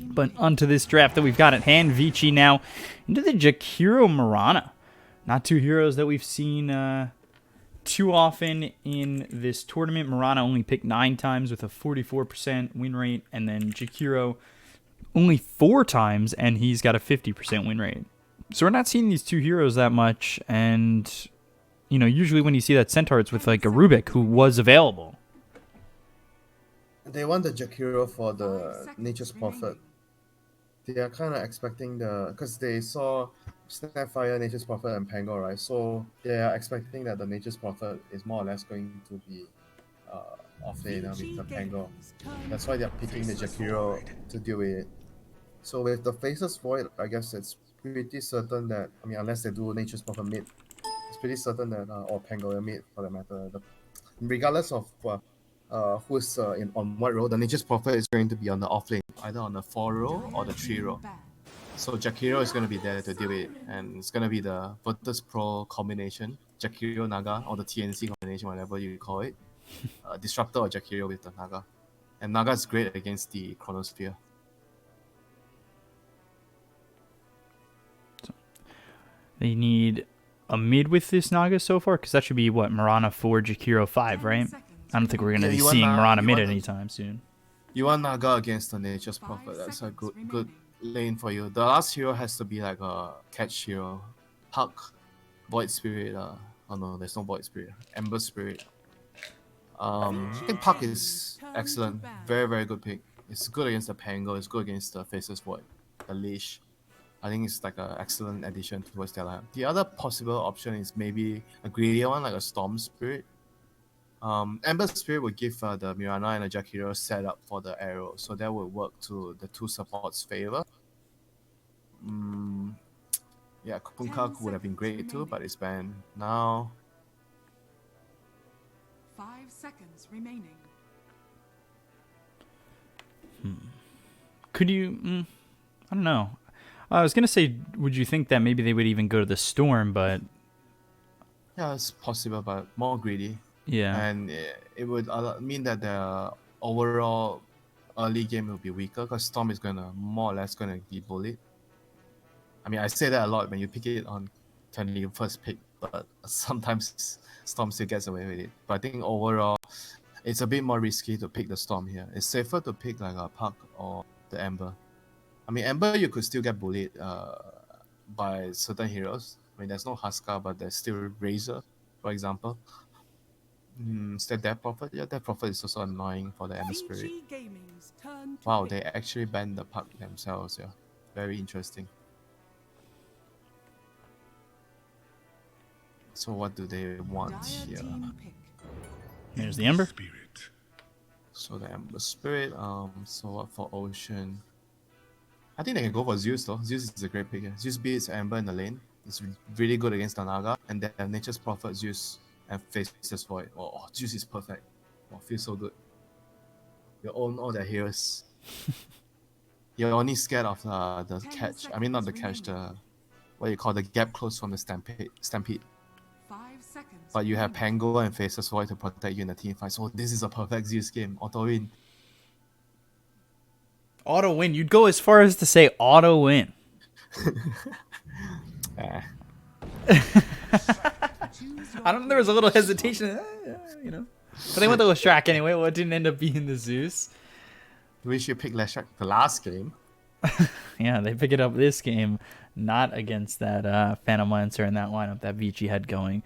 But onto this draft that we've got at hand, Vici now into the Jakiro Marana. Not two heroes that we've seen too often in this tournament. Marana only picked 9 times with a 44% win rate, and then Jakiro only 4 times, and he's got a 50% win rate. So we're not seeing these two heroes that much, and you know, usually when you see that Centaur, it's with like a Rubik who was available. They want the Jakiro for the Nature's Prophet. They are kind of expecting because they saw Snapfire, Nature's Prophet, and Pango, right? So they are expecting that the Nature's Prophet is more or less going to be off lane with the Pango. That's why they are picking the Jakiro to deal with it. So with the Faceless Void, I guess it's pretty certain that, I mean, unless they do Nature's Prophet mid, it's pretty certain that, or Pango mid for that matter, regardless of who's on what role, the Nature's Prophet is going to be on the off lane, either on the 4 row or the 3 row. So Jakiro is going to be there to deal with it, and it's going to be the Virtus Pro combination, Jakiro Naga, or the TNC combination, whatever you call it. Disruptor or Jakiro with the Naga. And Naga is great against the Chronosphere. They need a mid with this Naga so far, because that should be what, Marana 4, Jakiro 5, right? I don't think we're going to be seeing Marana mid anytime soon. You want Naga against the Nature's Prophet. That's a good lane for you. The last hero has to be like a catch hero. Puck, Void Spirit. Oh no, there's no Void Spirit. Ember Spirit. I think Puck is excellent. Very, very good pick. It's good against the Pango. It's good against the Faceless Void. The Leash. I think it's like an excellent addition towards their lineup. The other possible option is maybe a greedier one, like a Storm Spirit. Ember Spirit would give the Mirana and the Jakiro set up for the arrow, so that would work to the 2 supports' favor. Yeah, Kupunkak would have been great too, but it's banned now. 5 seconds remaining. Could you? I don't know. I was gonna say, would you think that maybe they would even go to the Storm, but yeah, it's possible, but more greedy. Yeah, and it would mean that the overall early game will be weaker because Storm is more or less gonna be bullied. I mean, I say that a lot when you pick it on when you first pick, but sometimes Storm still gets away with it. But I think overall, it's a bit more risky to pick the Storm here. It's safer to pick like a Puck or the Ember. I mean, Ember you could still get bullied by certain heroes. I mean, there's no Huskar, but there's still Razor, for example. Is that Death Prophet? Yeah, Death Prophet is also annoying for the Ember Spirit. Wow, they actually banned the Puck themselves, yeah. Very interesting. So what do they want here? Here's the Ember. So the Ember Spirit, so what for Ocean? I think they can go for Zeus though. Zeus is a great pick. Zeus beats Ember in the lane. It's really good against the Naga. And then Nature's Prophet, Zeus, and Faceless Void. Oh, Zeus is perfect. Oh, feels so good. You own all the heroes. You're only scared of the catch. I mean, not the catch, the what you call the gap close from the Stampede. 5 seconds. But you have Pango and Faceless Void to protect you in the team fight. So this is a perfect Zeus game. Auto win. Auto win. You'd go as far as to say auto win. I don't know. There was a little hesitation, you know. But they went to Leshrac anyway. Well, it didn't end up being the Zeus. We should pick Leshrac the last game. Yeah, they pick it up this game, not against that Phantom Lancer in that lineup that Vici had going.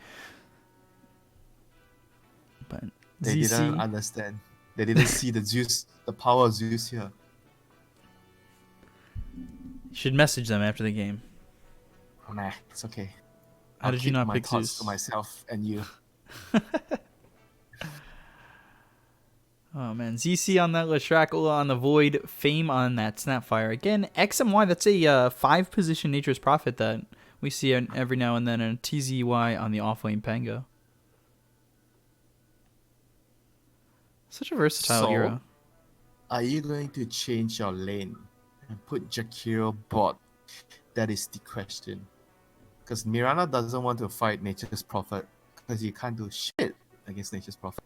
But they didn't understand. They didn't see the Zeus, the power of Zeus here. You should message them after the game. Oh, nah, it's okay. How did you not pick my thoughts Zeus? to myself and you. Oh man, ZC on that Leshrac, on the Void, Fame on that Snapfire. Again, XMY, that's a 5 position Nature's Prophet that we see every now and then, and TZY on the offlane Pango. Such a versatile hero. Are you going to change your lane and put Jakiro bot? That is the question. Because Mirana doesn't want to fight Nature's Prophet because you can't do shit against Nature's Prophet.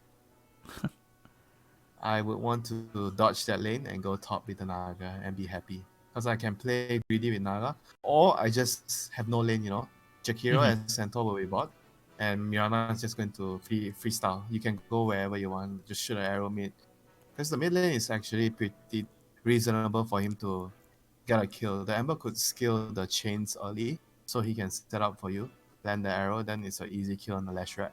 I would want to dodge that lane and go top with the Naga and be happy. Because I can play greedy with Naga. Or I just have no lane, you know. Jakiro Mhm. and Centaur will be bot. And Mirana is just going to freestyle. You can go wherever you want. Just shoot an arrow mid. Because the mid lane is actually pretty reasonable for him to get a kill. The Ember could skill the chains early. So he can set up for you. Land the arrow. Then it's an easy kill on the Lash Rat.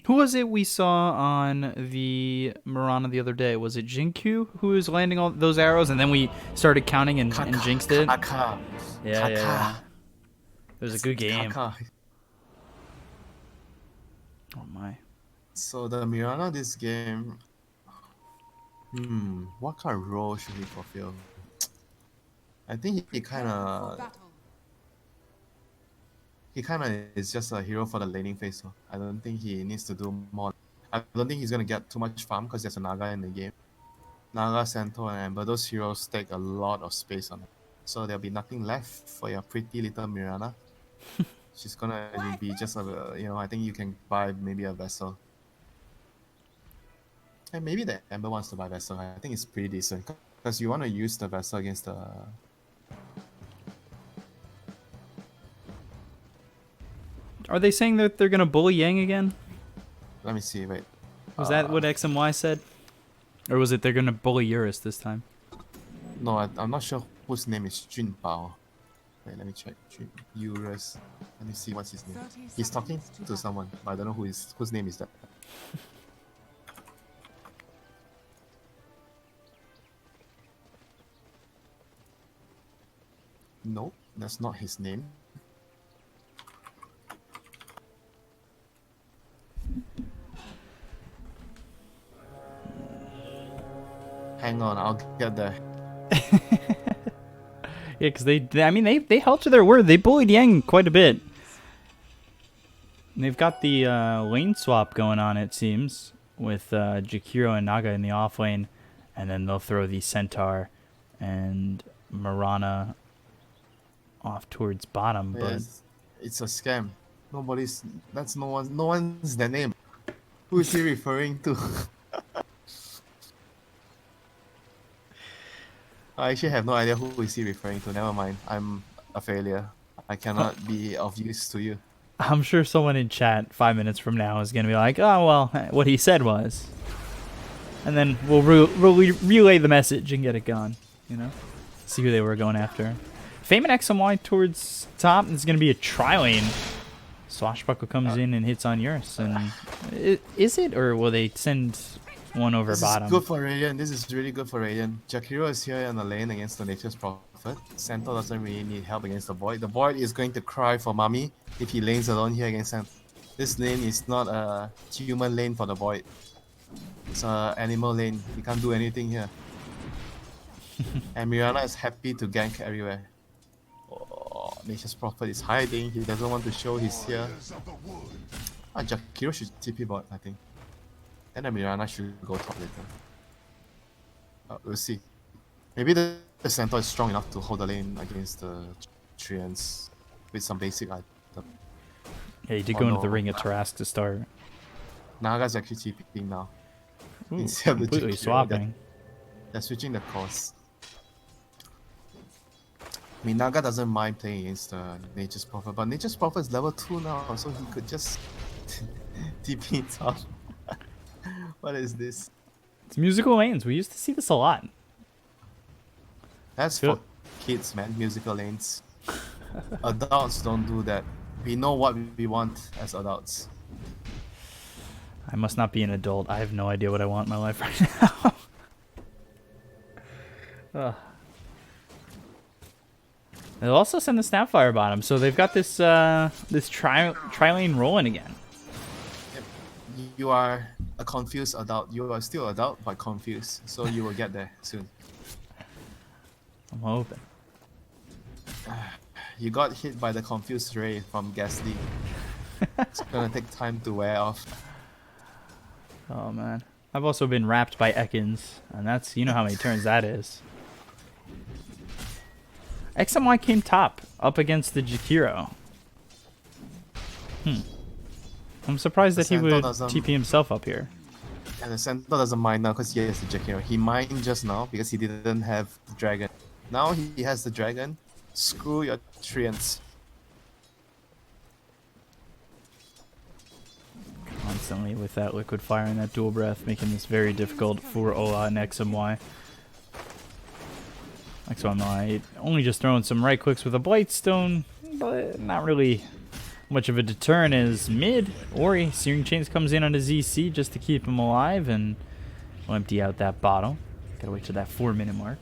Who was it we saw on the Mirana the other day? Was it Jinku who was landing all those arrows, and then we started counting and jinxed it? Kaka. Yeah. It was a good game. Kaka. Oh my. So the Mirana this game, what kind of role should he fulfill? I think he kind For of battle. is just a hero for the laning phase. So I don't think he needs to do more. I don't think he's gonna get too much farm because there's a Naga in the game. Naga, Centaur, and Ember, those heroes take a lot of space on it. So there'll be nothing left for your pretty little Mirana. She's gonna be just a, I think you can buy maybe a vessel. And maybe the Ember wants to buy vessel. I think it's pretty decent because you want to use the vessel against the. Are they saying that they're gonna bully Yang again? Let me see. Wait. Was that what X and Y said? Or was it they're gonna bully Eurus this time? No, I'm not sure whose name is Junbao. Wait, let me check. Eurus. Let me see what's his name. 30 He's talking seconds to to someone, but I don't know whose name is that. Nope, that's not his name. Hang on, I'll get there. Yeah, because they held to their word. They bullied Yang quite a bit. And they've got the lane swap going on, it seems, with Jakiro and Naga in the off lane, and then they'll throw the Centaur and Mirana off towards bottom. But Yes, it's a scam. That's no one's their name. Who is he referring to? I actually have no idea who is he referring to. Never mind. I'm a failure. I cannot be of use to you. I'm sure someone in chat 5 minutes from now is going to be like, oh, well, what he said was. And then we'll relay the message and get it gone, See who they were going after. Fame and X and Y towards top. This is going to be a tri-lane. Swashbuckle comes in and hits on Eurus. And is it, or will they send one over bottom? This is good for Radiant. This is really good for Radiant. Jakiro is here on the lane against the Nature's Prophet. Centaur doesn't really need help against the Void. The Void is going to cry for mommy if he lanes alone here against Centaur. This lane is not a human lane for the Void. It's an animal lane. He can't do anything here. And Mirana is happy to gank everywhere. Oh, Nature's Prophet is hiding. He doesn't want to show he's here. Jakiro should TP bot, I think. And then Mirana should go top later. We'll see. Maybe the Centaur is strong enough to hold the lane against the Treants with some basic item. Yeah, he did go into the ring at Tarask to start. Naga's actually TPing now. Ooh, Instead of the completely Jakiro, swapping. They're switching the course. I mean, Naga doesn't mind playing against Nature's Prophet, but Nature's Prophet is level 2 now, so he could just TP top. What is this? It's musical lanes. We used to see this a lot. That's for kids, man. Musical lanes. Adults don't do that. We know what we want as adults. I must not be an adult. I have no idea what I want in my life right now. They'll also send the Snapfire bottom, so they've got this this tri-lane rolling again. Yep. You are a confused adult. You are still adult, but confused. So you will get there soon. I'm hoping. You got hit by the confused ray from Ghastly. It's gonna take time to wear off. Oh man. I've also been wrapped by Ekans, and that's, you know how many turns that is. XMY came top, up against the Jakiro. I'm surprised that he Santo would doesn't- TP himself up here. And the Centaur doesn't mind now because he has the Jakiro. He mined just now because he didn't have the dragon. Now he has the dragon. Screw your treants. Constantly with that liquid fire and that dual breath, making this very difficult for Ola and XMY. XMY only just throwing some right clicks with a Blightstone, but not really much of a deterrent as mid. Ori, Searing Chains comes in on a ZC just to keep him alive, and we'll empty out that bottle. Gotta wait till that 4-minute mark.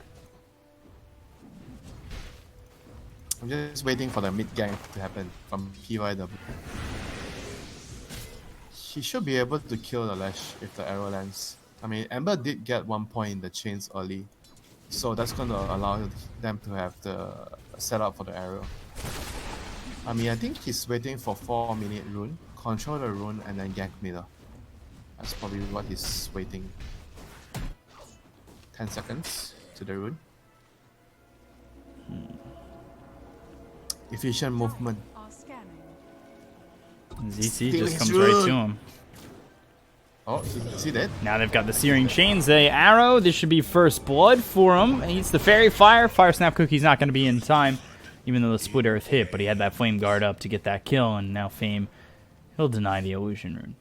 I'm just waiting for the mid gank to happen from PYW. He should be able to kill the Lash if the arrow lands. I mean, Ember did get 1 point in the chains early, so that's going to allow them to have the setup for the arrow. I mean, I think he's waiting for 4-minute rune, control the rune, and then gank middle. That's probably what he's waiting. 10 seconds to the rune. Efficient movement. Are scanning. ZC Stealing just comes his right rune. to him. Oh, see that? Now they've got the Searing Chains, the arrow. This should be first blood for him. He eats the Fairy Fire. Fire Snap Cookie's not going to be in time, even though the Split Earth hit, but he had that Flame Guard up to get that kill, and now Fame, he'll deny the Illusion Rune.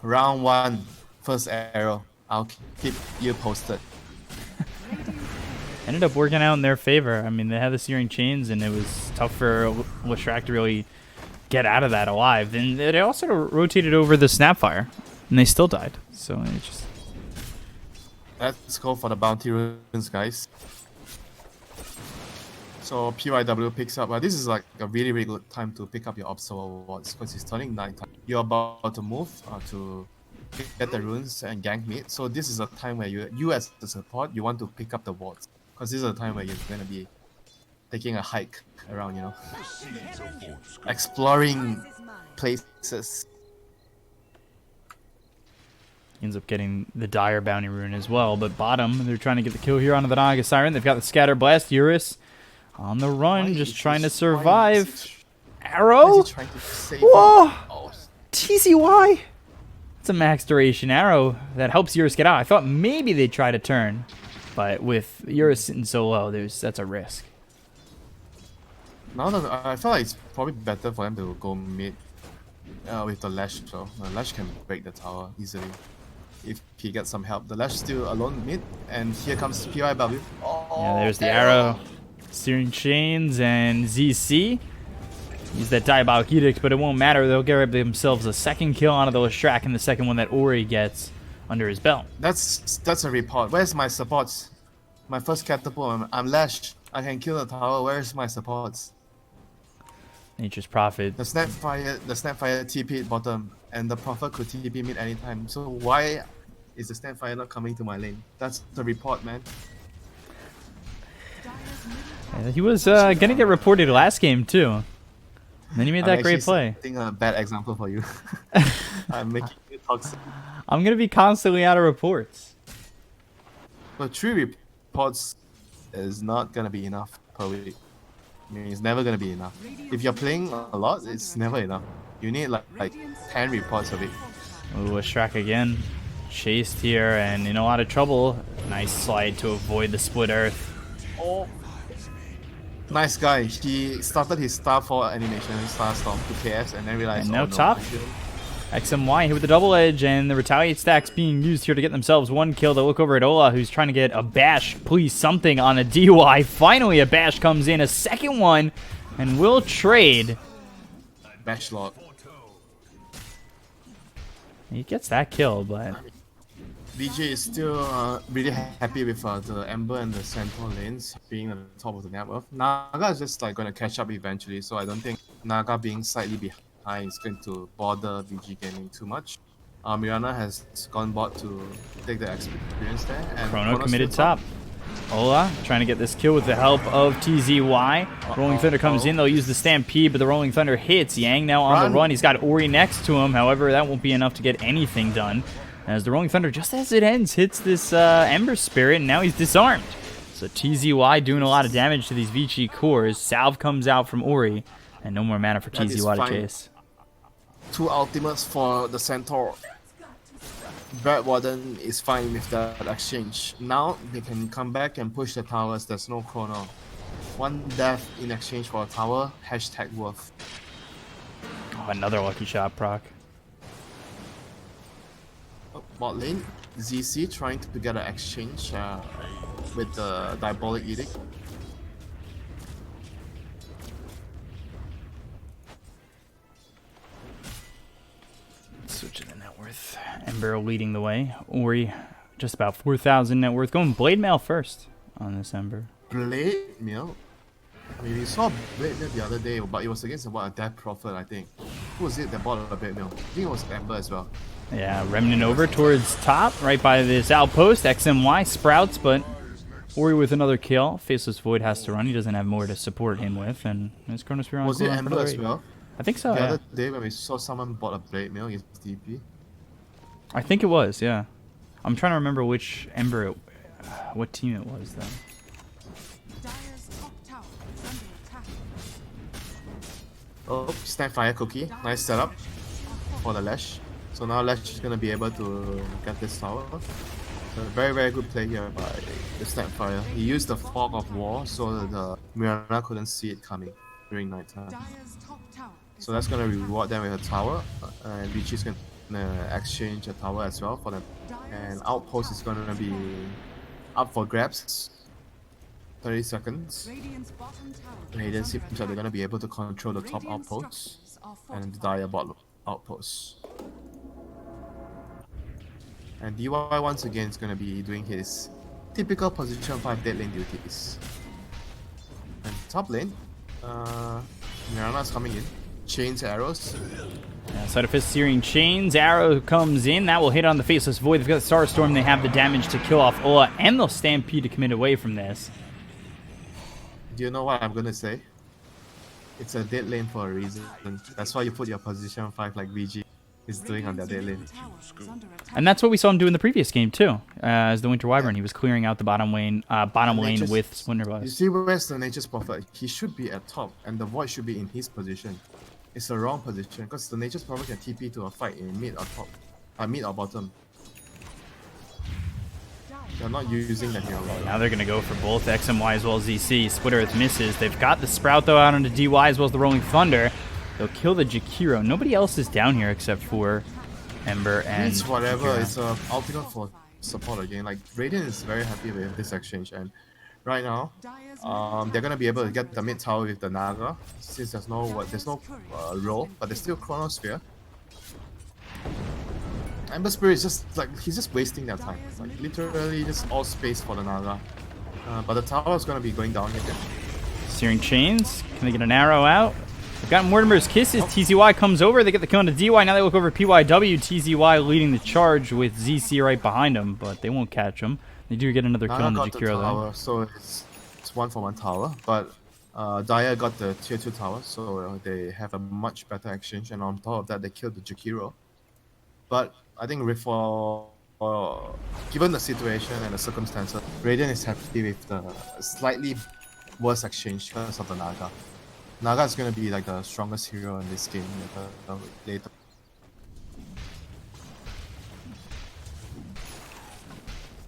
Round 1, first arrow. I'll keep you posted. Ended up working out in their favor. I mean, they had the Searing Chains, and it was tough for Leshrac to really get out of that alive. And they also rotated over the Snapfire, and they still died. So it just... Let's go for the bounty runes, guys. So PYW picks up. This is like a really, really good time to pick up your Observer Awards because it's turning nighttime. You're about to move to get the runes and gank mid. So this is a time where you as the support, you want to pick up the wards because this is a time where you're gonna be taking a hike around, you know, exploring places. Ends up getting the Dire Bounty Rune as well, but bottom, they're trying to get the kill here onto the Naga Siren. They've got the Scatter Blast. Eurus on the run, just trying to survive. Arrow? Whoa! Oh, TZY? It's a max duration arrow that helps Eurus get out. I thought maybe they'd try to turn, but with Eurus sitting so low, that's a risk. now that I feel like it's probably better for them to go mid with the Lash. So the Lash can break the tower easily if he gets some help. The Lash still alone mid, and here comes PYW. Oh, Yeah, there's the arrow. Searing Chains and ZC. Use that Diabolic Edict, but it won't matter. They'll get themselves a second kill onto the Leshrac, and the second one that Ori gets under his belt. That's a report. Where's my supports? My first catapult. I'm Lash. I can kill the tower. Where's my supports? Nature's Prophet. The Snapfire TP bottom, and the Prophet could TP mid anytime. So why is the Snapfire not coming to my lane? That's the report, man. He was gonna get reported last game too. And then he made that great play. I think a bad example for you. I'm making it toxic. I'm gonna be constantly out of reports. But 3 reports is not gonna be enough per week. I mean, it's never gonna be enough. If you're playing a lot, it's never enough. You need like 10 reports a week. Ooh, Leshrac again. Chased here and in a lot of trouble. Nice slide to avoid the Split Earth. Oh. Nice guy. He started his Star 4 animation, Starstorm to KS, and then realized, And no oh, top. XMY hit with the double edge, and the Retaliate stacks being used here to get themselves one kill. They look over at Ola, who's trying to get a bash, please something on a DY. Finally, a bash comes in, a second one, and will trade. Bash log. He gets that kill, but DJ is still really happy with the Ember and the Centaur lanes being at the top of the net worth. Naga is just like going to catch up eventually, so I don't think Naga being slightly behind is going to bother VG Gaming too much. Mirana has gone bot to take the experience there. And Chrono committed top. Ola trying to get this kill with the help of TZY. Rolling Thunder comes in. They'll use the Stampede, but the Rolling Thunder hits. Yang now on the run. He's got Ori next to him. However, that won't be enough to get anything done, as the Rolling Thunder, just as it ends, hits this Ember Spirit, and now he's disarmed. So TZY doing a lot of damage to these Vici cores. Salve comes out from Ori, and no more mana for That is TZY to fine. chase. 2 ultimates for the Centaur. Brad Warden is fine with that exchange. Now they can come back and push the towers. There's no chrono. 1 death in exchange for a tower. Hashtag worth. Oh, another lucky shot proc. Bot lane, ZC trying to get an exchange with the Diabolic Edict. Switch to the net worth. Ember leading the way. Ori, just about 4,000 net worth. Going Blade Mail first on this Ember. Blade Mail? I mean, we saw Blade Mail the other day, but it was against a Death Prophet, I think. Who was it that bought a Blade Mail? I think it was Ember as well. Yeah, Remnant over towards top, right by this outpost. XMY sprouts, but Ori with another kill. Faceless Void has to run. He doesn't have more to support him with, and his Chronosphere on Was it cooldown for Ember another as 8. well? I think so, The yeah. other day when we saw someone bought a Blade Mail against DP. I think it was, yeah. I'm trying to remember which Ember, what team it was, though. Dire's top tower is under attack. Oh, Snapfire Cookie. Nice setup for the Lash. So now Lash is going to be able to get this tower. So very, very good play here by the Snapfire. He used the Fog of War so that the Mirana couldn't see it coming during nighttime. Dire's top tower is So that's going to under reward them with a tower. And Vici is going to exchange a tower as well for them. And Outpost is going to be up for grabs. 30 seconds. Radiant's bottom tower Radiant is seems under like they're attack. going to be able to control the top Radiant outposts. structures are And the fortified. Dire bot outposts. And DY once again is going to be doing his typical position 5 dead lane duties. And top lane, Mirana's coming in. Chains arrows. Yeah, Side of Fist Searing Chains. Arrow comes in. That will hit on the Faceless Void. They've got the Starstorm. They have the damage to kill off Ola, and they'll Stampede to commit away from this. Do you know what I'm going to say? It's a dead lane for a reason. That's why you put your position 5 like VG is doing on their dead lane. Radiant's middle tower is under attack. And that's what we saw him do in the previous game, too. As the Winter Wyvern, he was clearing out the bottom lane Nature's- with Splinter You Buzz. see where's the Nature's Prophet? He should be at top and the Void should be in his position. It's the wrong position because the Nature's Prophet can TP to a fight in mid or top. Mid or bottom. They're not using the hero. Now they're going to go for both X and Y as well as ZC. Split Earth misses. They've got the Sprout, though, out onto DY as well as the Rolling Thunder. They'll kill the Jakiro. Nobody else is down here except for Ember and It's whatever, Jakiro. it's a ultimate for support again. Like Radiant is very happy with this exchange and right now Dire's they're gonna be able to get the mid tower with the Naga since there's no roll, but there's still Chronosphere. Ember Spirit is just like he's just wasting their time, like literally just all space for the Naga. But the tower is gonna be going down here. Searing Chains. Can they get an arrow out? They've got Mortimer's Kisses. TZY comes over. They get the kill into DY. Now they look over PYW. TZY leading the charge with ZC right behind him, but they won't catch him. They do get another kill Naga on the got the Jakiro, though. tower, so it's 1-for-1 tower, but Dire got the tier 2 tower, so they have a much better exchange, and on top of that, they killed the Jakiro. But I think given the situation and the circumstances, Radiant is happy with the slightly worse exchange because of the Naga. Naga is going to be like the strongest hero in this game later.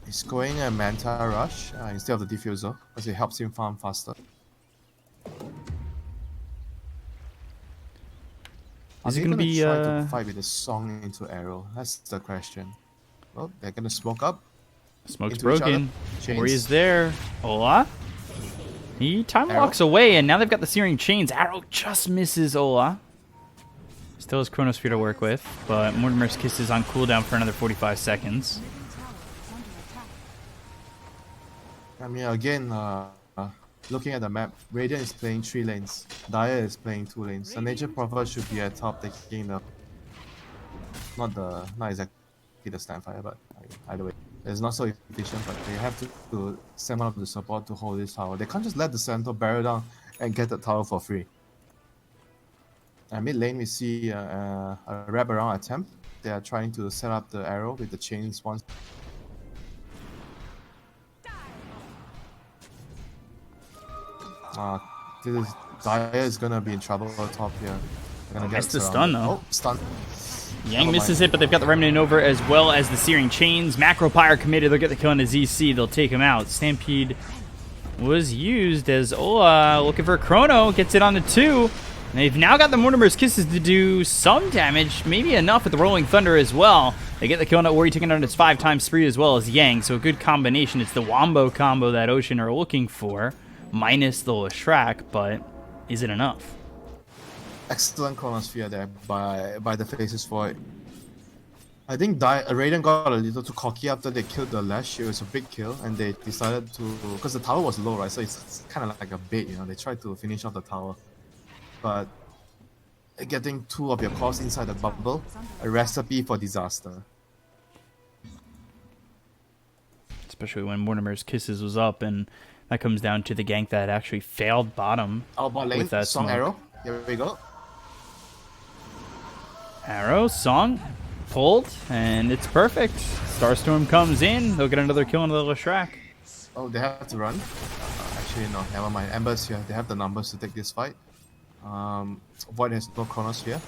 He's going a Manta Rush instead of the Diffuser because it helps him farm faster. Are Is it they gonna gonna be, try to fight with the Song into Arrow? That's the question. Well, they're gonna smoke up. Smoke's into each other. broken. Chains. Ori is there. Ola. He time Arrow. walks away, and now they've got the Searing Chains. Arrow just misses Ola. Still has Chronosphere to work with, but Mortimer's Kiss is on cooldown for another 45 seconds. I mean, again, looking at the map, Radiant is playing 3 lanes. Dire is playing 2 lanes. The Nature Prophet should be at top taking the... Not exactly the Snapfire, but either way. It's not so efficient, but they have to send one of the support to hold this tower. They can't just let the Centaur barrel down and get the tower for free. Mid lane, we see a wrap around attempt. They are trying to set up the arrow with the chains once. This is Daya is gonna be in trouble on top here. They're gonna Missed the surrounded. stun, though. Oh, stun. Yang Never misses mind. it, but they've got the Remnant over as well as the Searing Chains. Macropyre committed. They'll get the kill on the ZC. They'll take him out. Stampede was used as Ola looking for Chrono. Gets it on the 2. And they've now got the Mortimer's Kisses to do some damage. Maybe enough with the Rolling Thunder as well. They get the kill on Ori, taking on its 5-time spree as well as Yang. So a good combination. It's the Wombo combo that Ocean are looking for. Minus the Leshrac, but is it enough? Excellent Chronosphere there by the Faces Void. I think Raiden got a little too cocky after they killed the Lash. It was a big kill, and they decided to, because the tower was low, right? So it's kind of like a bait, you know. They tried to finish off the tower, but getting 2 of your cores inside the bubble, a recipe for disaster. Especially when Mortimer's Kisses was up, and that comes down to the gank that actually failed bottom. Bot lane, with that Song smoke. Arrow. Here we go. Arrow, Song, pulled, and it's perfect. Starstorm comes in. They'll get another kill on the Leshrac. Oh, they have to run. Actually, no, never mind. Ember's here. They have the numbers to take this fight. Void has no Chronosphere.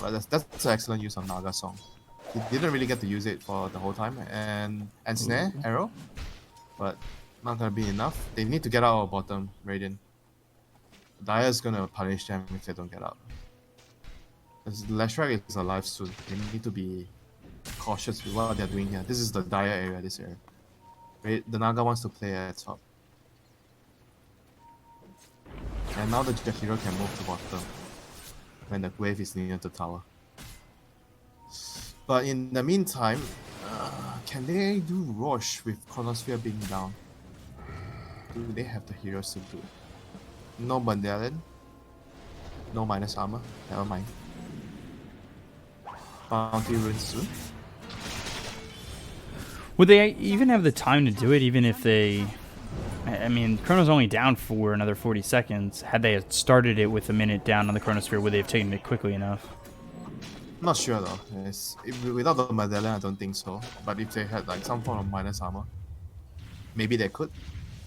But that's an excellent use of Naga Song. He didn't really get to use it for the whole time. And Snare, Arrow. But not gonna be enough. They need to get out of bottom, Raiden. Dire's gonna punish them if they don't get out. Because Leshrac is alive soon. They need to be cautious with what they're doing here. This is the Dire area, this area. The Naga wants to play at top. And now the Jakiro can move to bottom when the wave is near the tower. But in the meantime, can they do Roche with Chronosphere being down? Do they have the heroes to do it? No Bandalion. No minus armor. Never mind. Bounty runes soon. Would they even have the time to do it, even if they... I mean, Chrono's only down for another 40 seconds. Had they started it with a minute down on the Chronosphere, would they have taken it quickly enough? Not sure though. Without the medallion, I don't think so. But if they had like some form of minus armor, maybe they could.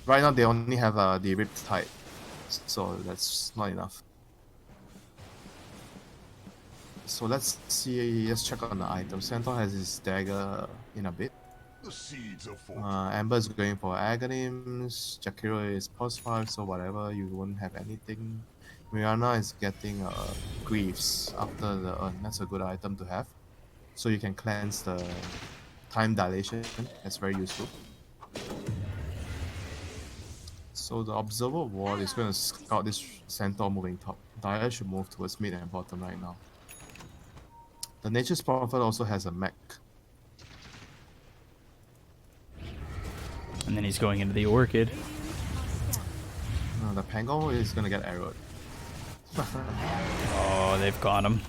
Right now, they only have the ripped tide, so that's not enough. So let's see. Let's check on the items. Centaur has his dagger in a bit. Amber is going for Aghanims. Jakiro is post 5, so whatever. You won't have anything. Mirana is getting Greaves after the urn. That's a good item to have. So you can cleanse the time dilation. That's very useful. So the Observer Ward is going to scout this Centaur moving top. Dire should move towards mid and bottom right now. The Nature's Prophet also has a mech. And then he's going into the Orchid. The Pango is going to get arrowed. Oh, they've got him.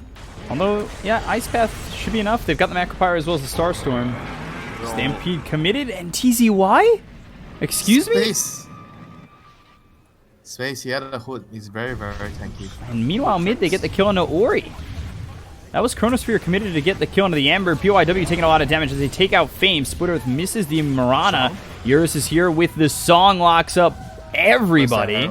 Although, yeah, Ice Path should be enough. They've got the Macropyre as well as the Starstorm. Stampede committed, and TZY? Excuse me? Space, he had a hood. He's very, very tanky. And meanwhile, mid, they get the kill on the Ori. That was Chronosphere committed to get the kill onto the Amber. PYW taking a lot of damage as they take out Fame. Split Earth misses the Marana. Eurus is here with the Song, locks up everybody.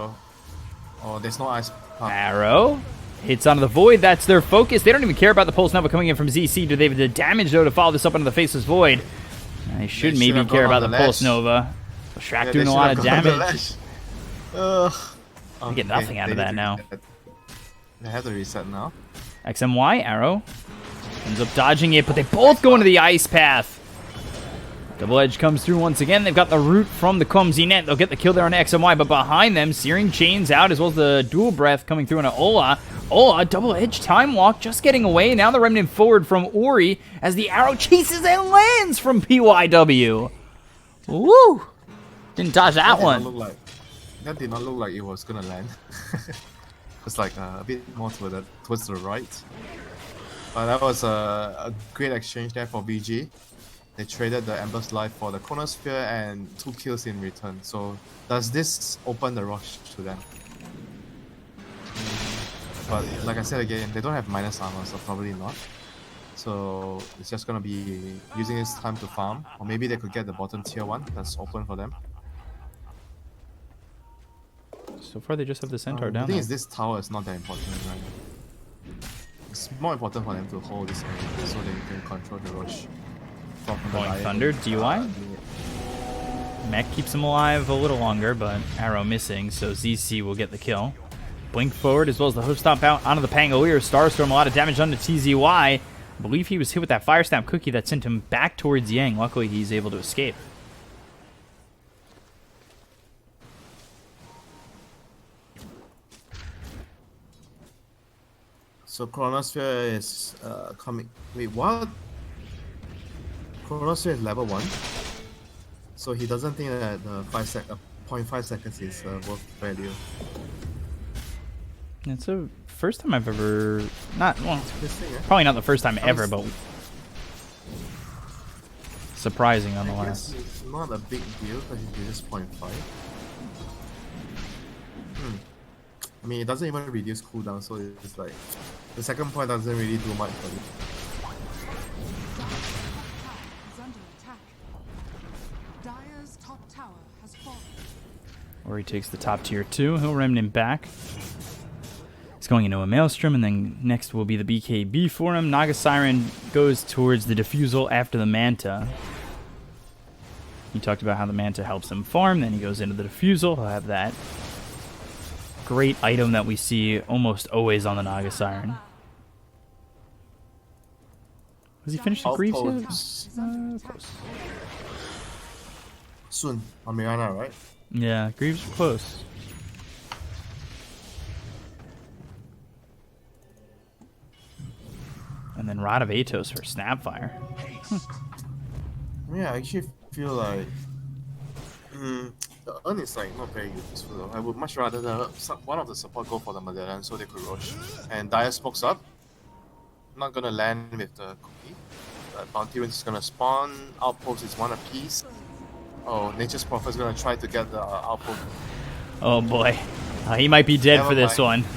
Oh, there's no ice. Arrow hits onto the Void. That's their focus. They don't even care about the Pulse Nova coming in from ZC. Do they have the damage, though, to follow this up into the Faceless Void? They should maybe care about the Pulse Nova. Shrek doing a lot of damage. They get nothing out of that now. They have to reset now. XMY, Arrow ends up dodging it, but they both go into the Ice Path. Double Edge comes through once again. They've got the root from the clumsy net. They'll get the kill there on XMY, but behind them, Searing Chains out, as well as the Dual Breath coming through on Ola. Ola, Double Edge Time Walk, just getting away. Now the Remnant forward from Ori, as the arrow chases and lands from PYW. Woo! Didn't dodge that one. That did not look like it was gonna land. It's like a bit more towards the right. But that was a great exchange there for VG. They traded the Ember's Life for the Chronosphere and 2 kills in return. So does this open the rush to them? But like I said again, they don't have minus armor, so probably not. So it's just gonna be using this time to farm. Or maybe they could get the bottom tier 1 that's open for them. So far, they just have the Centaur The down thing there. is, this tower is not that important right? It's more important for them to hold this area so they can control the rush. From the Rolling Dire Thunder, unit, DUI? unit. Mech keeps him alive a little longer, but arrow missing, so ZC will get the kill. Blink forward as well as the hoof stomp out onto the Pangolier. Starstorm, a lot of damage onto TZY. I believe he was hit with that Fire Stamp cookie that sent him back towards Yang. Luckily, he's able to escape. So Chronosphere is coming. Wait, what? Chronosphere is level 1. So he doesn't think that 0.5 seconds is worth value. It's the first time I've ever... Not... Well, This thing, probably not the first time ever, was- but... Surprising I nonetheless. guess it's not a big deal because he uses 0.5. I mean, it doesn't even reduce cooldown, so it's like... The second point doesn't really do much for you. Is under attack. Dire's top tower has fallen. Or he takes the top tier 2. He'll remnant back. He's going into a Maelstrom, and then next will be the BKB for him. Naga Siren goes towards the Diffusal after the Manta. He talked about how the Manta helps him farm, then he goes into the Diffusal. He'll have that great item that we see almost always on the Naga Siren. Was he finished the Greaves yet? Outposts. Close. Soon, on Mirana, right? Yeah, Greaves are close. And then Rod of Atos for Snapfire. Yeah, I actually feel like the Urn is like not very useful though. I would much rather one of the support go for the Magellan so they could rush. And Dire smokes up. Not gonna land with the cookie. Bounty Rinse is gonna spawn. Outpost is one apiece. Oh, Nature's Prophet is gonna try to get the outpost. Oh boy. He might be dead Never for this mind. one.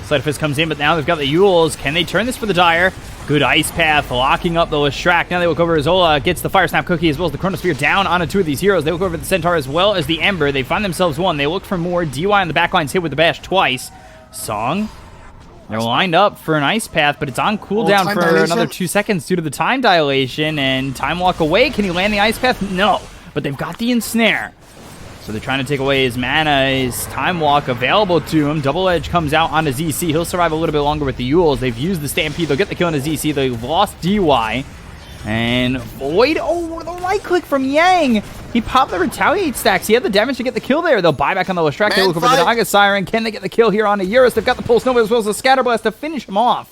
Sleight of Fist comes in, but now they've got the Yules. Can they turn this for the Dire? Good Ice Path, locking up the Leshrac. Now they look over. Zola gets the Fire Snap Cookie as well as the Chronosphere down onto 2 of these heroes. They look over at the Centaur as well as the Ember. They find themselves one. They look for more. DY on the backline's hit with the Bash twice. Song. They're lined up for an Ice Path, but it's on cooldown time for dilation? another 2 seconds due to the time dilation. And Time Walk away. Can he land the Ice Path? No. But they've got the Ensnare. So they're trying to take away his mana, his Time Walk available to him. Double Edge comes out onto ZC. He'll survive a little bit longer with the Yules. They've used the Stampede. They'll get the kill on ZC. They've lost DY. And Void, the right click from Yang. He popped the Retaliate stacks. He had the damage to get the kill there. They'll buy back on the Leshrac. They look over the Naga Siren. Can they get the kill here on the Eurus? They've got the Pulse Nova as well as the Scatterblast to finish him off.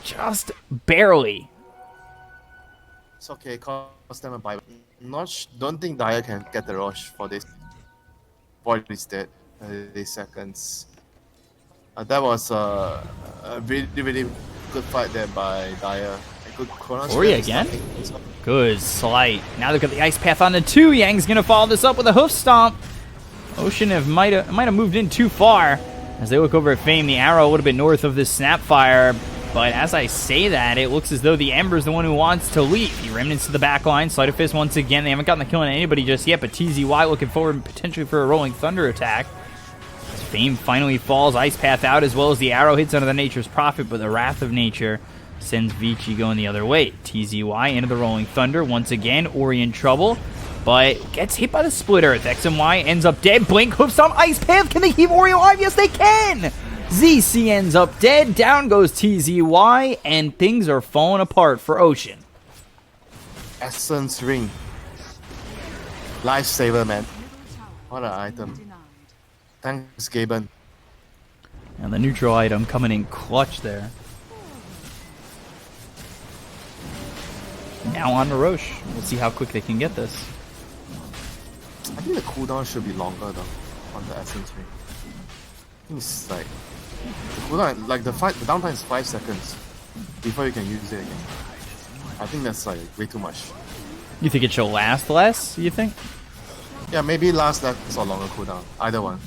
Just barely. It's okay, cost them a buy. Don't think Dire can get the rush for this. Void is dead. 30 seconds. That was a really, really good fight there by Dire. A good Chronos. Ori again? Good slight. Now they've got the Ice Path on the 2. Yang's going to follow this up with a Hoof Stomp. Ocean might have moved in too far. As they look over at Fame, the arrow a little bit north of this Snapfire. But as I say that, it looks as though the Ember's the one who wants to leave. He remnants to the back line. Sleight of Fist once again. They haven't gotten the kill on anybody just yet, but TZY looking forward potentially for a Rolling Thunder attack. As Fame finally falls, Ice Path out, as well as the arrow hits under the Nature's Prophet, but the Wrath of Nature sends Vici going the other way. TZY into the Rolling Thunder. Once again, Ori in trouble, but gets hit by the Split Earth. XMY ends up dead. Blink, Hoof Stomp, Ice Path. Can they keep Ori alive? Yes, they can! ZC ends up dead. Down goes TZY, and things are falling apart for Ocean. Essence Ring. Lifesaver, man. Middle tower What an has item. been denied. Thanks, Gaben. And the neutral item coming in clutch there. Now on to Roche. We'll see how quick they can get this. I think the cooldown should be longer though on the Essence Ring. I think it's like the cooldown, like the downtime is 5 seconds before you can use it again. I think that's like way too much. You think it should last less, you think? Yeah, maybe last or longer cooldown. Either one.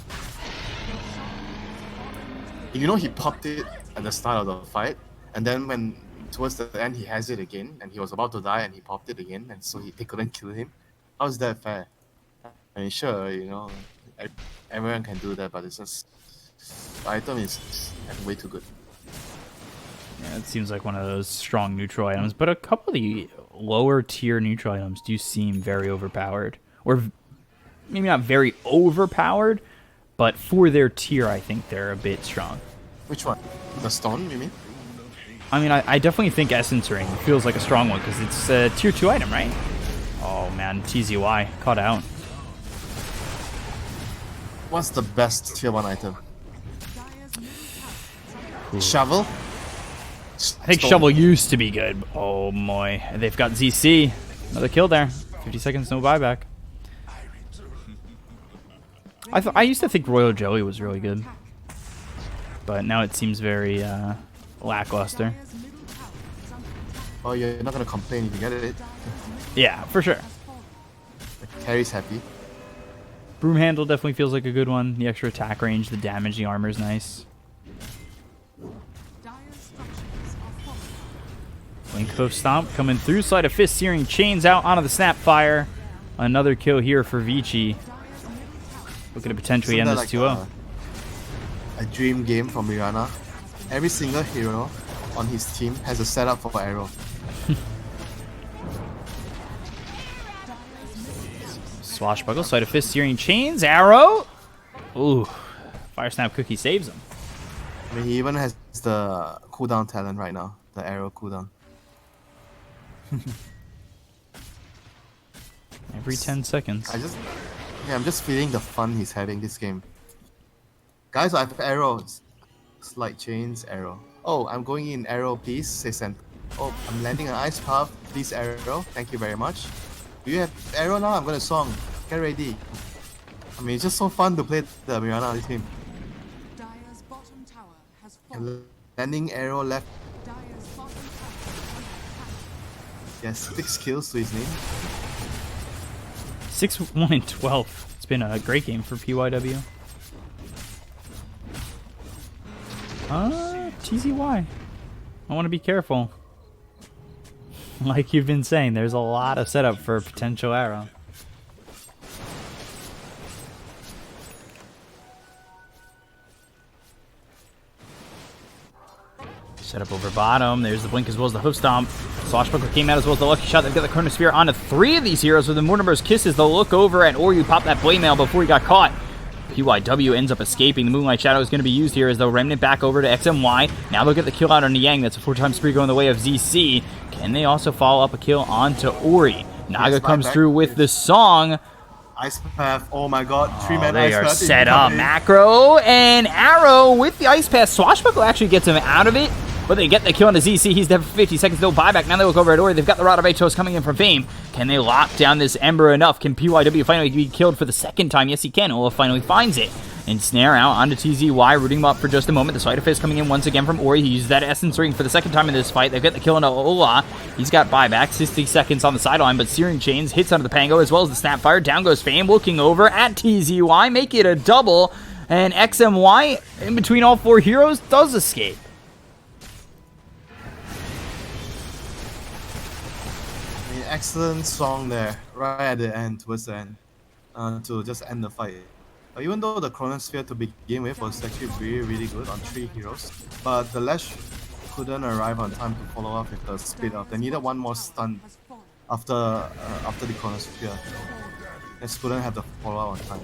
You know, he popped it at the start of the fight, and then when towards the end he has it again, and he was about to die, and he popped it again, and so they couldn't kill him. How's that fair? I mean, sure, you know, everyone can do that, but it's just the item is way too good. Yeah, it seems like one of those strong neutral items, but a couple of the lower tier neutral items do seem very overpowered. Or maybe not very overpowered, but for their tier, I think they're a bit strong. Which one? The stone, you mean? I mean, I definitely think Essence Ring feels like a strong one because it's a tier 2 item, right? Oh man, TZY caught out. What's the best tier 1 item? Dire's middle tower is Shovel? I think Shovel used to be good. Oh boy, they've got ZC. Another kill there. 50 seconds, no buyback. I used to think Royal Jelly was really good, but now it seems very lackluster. Dire's middle tower is under attack. Oh, you're not gonna complain if you get it. Yeah, for sure. Has fallen. The carry's happy. Broom Handle definitely feels like a good one. The extra attack range, the damage, the armor is nice. Dire's structures are falling. Blink Hoof Stomp coming through. Sleight of Fist, Searing Chains out onto the Snapfire. Another kill here for Vici. Dire's middle tower Looking to potentially Isn't end that this like 2-0. a dream game for Mirana? Every single hero on his team has a setup for arrow. Swashbuckle, Sleight of Fist, Searing Chains, Arrow. Ooh, Fire Snap Cookie saves him. I mean, he even has the cooldown talent right now, the arrow cooldown. Every 10 seconds. I'm just feeling the fun he's having this game. Guys, I have arrows. Slight chains, arrow. Oh, I'm going in arrow, please. Say send. Oh, I'm landing an ice path. Please, arrow. Thank you very much. Do you have arrow now? I'm gonna song. Get ready. I mean, it's just so fun to play the Mirana on this game. Dire's bottom tower has fallen. Landing arrow left. Dire's bottom tower is under attack. Yes, 6 kills to his name. 6-1 and 12. It's been a great game for PYW. TZY. I want to be careful. Like you've been saying, there's a lot of setup for a potential arrow. Setup over bottom. There's the blink as well as the hoof stomp. Swashbuckler came out as well as the lucky shot. They've got the Chronosphere onto 3 of these heroes with the Mortimer's Kisses. They'll look over at Oryu, pop that blade mail before he got caught. PYW ends up escaping. The Moonlight Shadow is going to be used here as they'll remnant back over to XMY. Now they'll get the kill out on Niang. That's a 4-time spree going the way of ZC. Can they also follow up a kill onto Ori? Naga comes through with the song. Ice path. Oh my god. 3-man They ice are path. set up. Macro and Arrow with the Ice Pass. Swashbuckle actually gets him out of it, but they get the kill on the ZC. He's dead for 50 seconds. No buyback. Now they look over at Ori. They've got the Rod of Atos coming in from Fame. Can they lock down this Ember enough? Can PYW finally be killed for the second time? Yes, he can. Ola finally finds it. And snare out onto TZY, rooting him up for just a moment. The Sleight of Fist coming in once again from Ori. He uses that Essence Ring for the second time in this fight. They've got the kill into Ola. He's got buyback, 60 seconds on the sideline, but Searing Chains hits onto the Pango as well as the Snapfire. Down goes Fame, looking over at TZY, make it a double. And XMY, in between all 4 heroes, does escape. I mean, excellent song there, right at the end, towards the end, to just end the fight. Even though the Chronosphere to begin with was actually really good on 3 heroes, but the Lash couldn't arrive on time to follow up with the split up. They needed one more stun Has fallen. after the Chronosphere. They just couldn't have the follow up on time.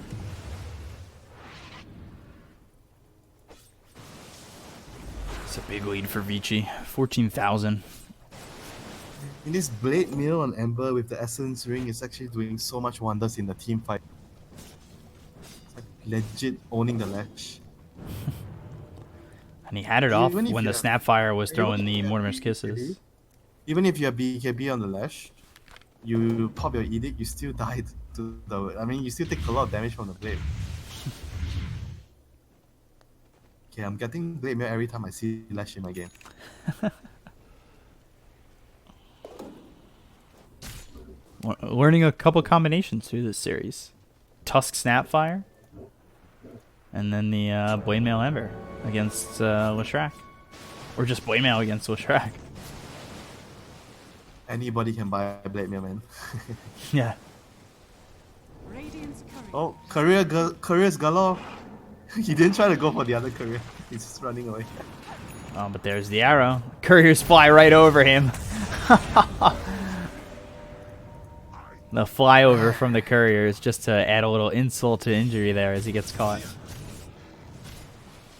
It's a big lead for Vici, 14,000. In this Blade Mill on Ember with the Essence Ring is actually doing so much wonders in the team fight. It's like legit owning the Lash. And he had it off Even if when the you have- Snapfire was even throwing if the you have Mortimer's BKB, Kisses. Even if you have BKB on the Lash, you pop your Edict, you still die to the... I mean, you still take a lot of damage from the Blade. Okay, I'm getting Blade Mail every time I see Lash in my game. Learning a couple combinations through this series. Tusk Snapfire. And then the Blade Mail Ember against Leshrac. Or just Blade Mail against Leshrac. Anybody can buy a Blade Mail, man. Yeah. Radiant's courier. Oh, careers galore. He didn't try to go for the other career. He's just running away. Oh, but there's the arrow. Couriers fly right over him. The flyover from the couriers just to add a little insult to injury there as he gets caught.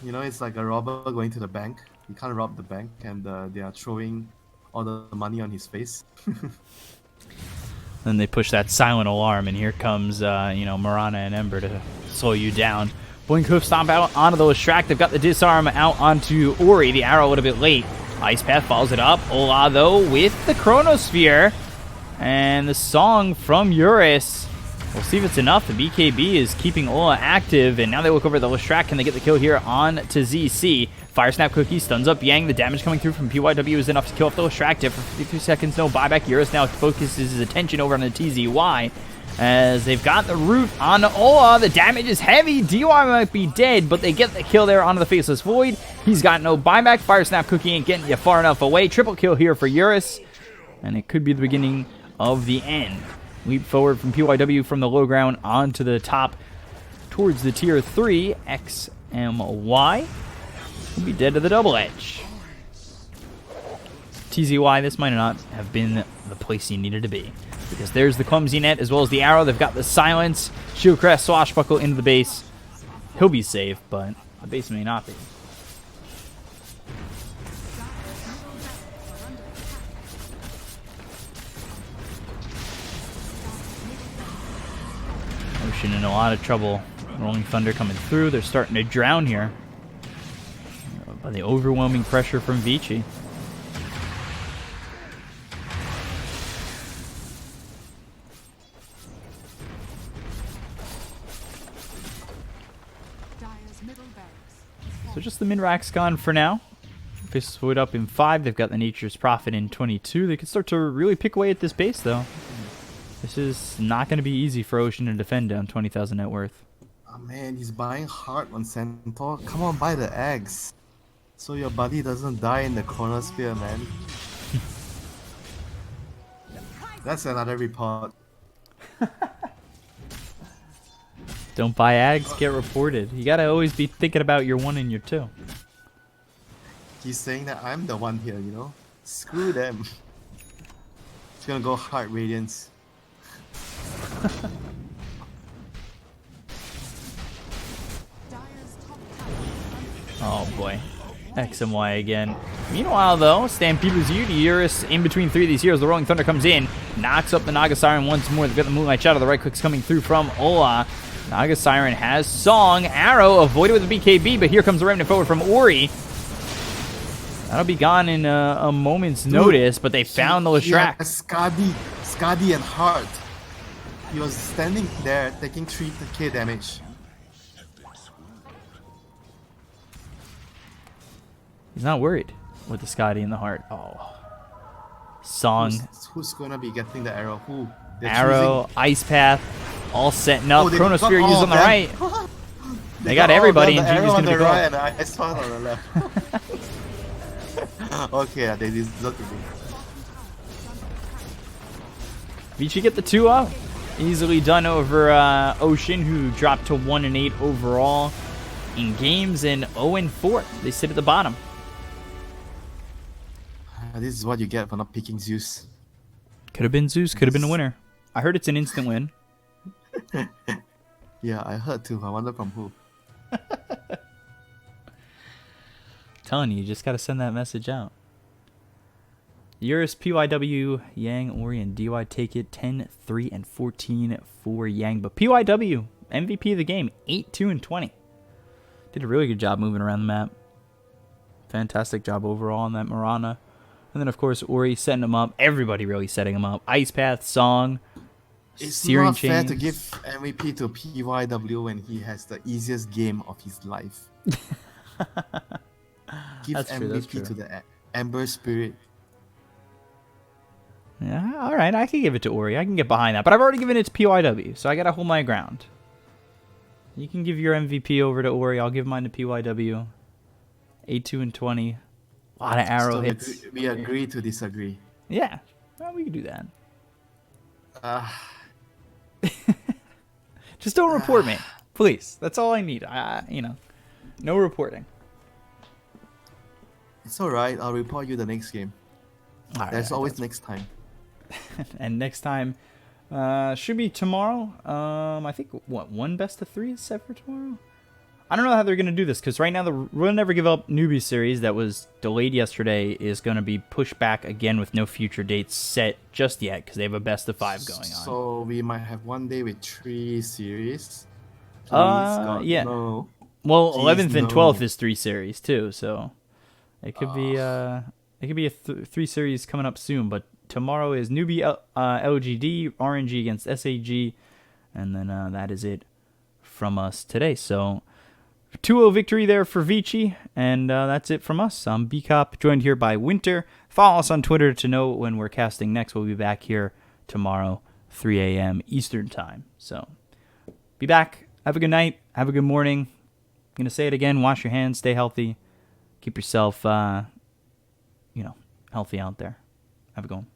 You know, it's like a robber going to the bank. He can't rob the bank, and they are throwing all the money on his face. Then they push that silent alarm, and here comes, Marana and Ember to slow you down. Blink Hoof stomp out onto the Leshrac. They've got the disarm out onto Ori. The arrow a little bit late. Ice Path follows it up. Ola, though, with the Chronosphere. And the song from Eurus. We'll see if it's enough. The BKB is keeping Ola active, and now they look over the Leshrac. Can they get the kill here on to ZC? Fire Snap Cookie stuns up Yang. The damage coming through from PYW is enough to kill off the Leshrac. For 53 seconds, no buyback. Eurus now focuses his attention over on the TZY. As they've got the root on Ola. The damage is heavy. DY might be dead, but they get the kill there onto the Faceless Void. He's got no buyback. Fire Snap Cookie ain't getting you far enough away. Triple kill here for Eurus. And it could be the beginning of the end. Leap forward from PYW from the low ground onto the top towards the tier 3. XMY will be dead to the double edge. TZY, this might not have been the place you needed to be, because there's the clumsy net as well as the arrow. They've got the silence. Shield Crest swashbuckle into the base. He'll be safe, but the base may not be. Ocean in a lot of trouble. Rolling Thunder coming through. They're starting to drown here by the overwhelming pressure from Vici. So just the mid-racks gone for now. Faceless Void up in 5. They've got the Nature's Prophet in 22. They can start to really pick away at this base, though. This is not going to be easy for Ocean to defend down 20,000 net worth. Oh man, he's buying hard on Centaur. Come on, buy the eggs. So your buddy doesn't die in the Chronosphere, man. That's another report. Don't buy ags, get reported. You gotta always be thinking about your 1 and your 2. He's saying that I'm the one here, you know? Screw them. It's gonna go hard Radiance. Oh boy. X and Y again. Meanwhile, though, Stampede you to Eurus in between 3 of these heroes. The Rolling Thunder comes in, knocks up the Naga Siren once more. They've got the Moonlight Shadow. The right click's coming through from Ola. Naga Siren has Song. Arrow avoided with the BKB, but here comes the Remnant forward from Ori. That'll be gone in a moment's notice, but they found the Leshrac. Skadi and Heart. He was standing there taking 3k damage. He's not worried with the Scotty in the heart. Oh. Song. Who's gonna be getting the arrow? Who? Arrow, choosing... Ice Path, all setting up. Oh, Chronosphere used on the them. right. They got everybody, and Genius on gonna the be right and Ice Path on the left. Okay, they deserve to be. Vici get the 2 up. Easily done over Ocean, who dropped to 1-8 overall in games, and 0-4. They sit at the bottom. This is what you get for not picking Zeus. Could have been Zeus, could have been the winner. I heard it's an instant win. Yeah, I heard too. I wonder from who. Telling you just got to send that message out. Eurus, PYW, Yang, Ori, and DY take it 10, 3, and 14 for Yang. But PYW, MVP of the game, 8, 2, and 20. Did a really good job moving around the map. Fantastic job overall on that Marana. And then, of course, Ori setting him up. Everybody really setting him up. Ice Path, Song, It's Searing not fair Chains. to give MVP to PYW when he has the easiest game of his life. Give That's true, that's MVP true. to the Ember Spirit. Yeah, all right. I can give it to Ori. I can get behind that. But I've already given it to PYW, so I got to hold my ground. You can give your MVP over to Ori. I'll give mine to PYW. 8, 2, and 20. A lot of arrow So hits. we agree to disagree. Yeah, well, we can do that. Just don't report me, please. That's all I need. No reporting. It's alright, I'll report you the next game. All right, There's always next time. and next time should be tomorrow. I think one best of 3 is set for tomorrow. I don't know how they're gonna do this because right now the We'll Never Give Up newbie series that was delayed yesterday is gonna be pushed back again with no future dates set just yet because they have a best of 5 going on. So we might have one day with 3 series. Please, God, yeah. no. Well, Jeez, 11th and no. 12th is 3 series too, so it could be a 3 series coming up soon. But tomorrow is newbie LGD RNG against SAG, and then that is it from us today. So 2-0 victory there for Vici, and that's it from us. I'm Bkop, joined here by Winter. Follow us on Twitter to know when we're casting next. We'll be back here tomorrow, 3 a.m. Eastern time. So be back. Have a good night. Have a good morning. I'm going to say it again. Wash your hands. Stay healthy. Keep yourself, healthy out there. Have a good one.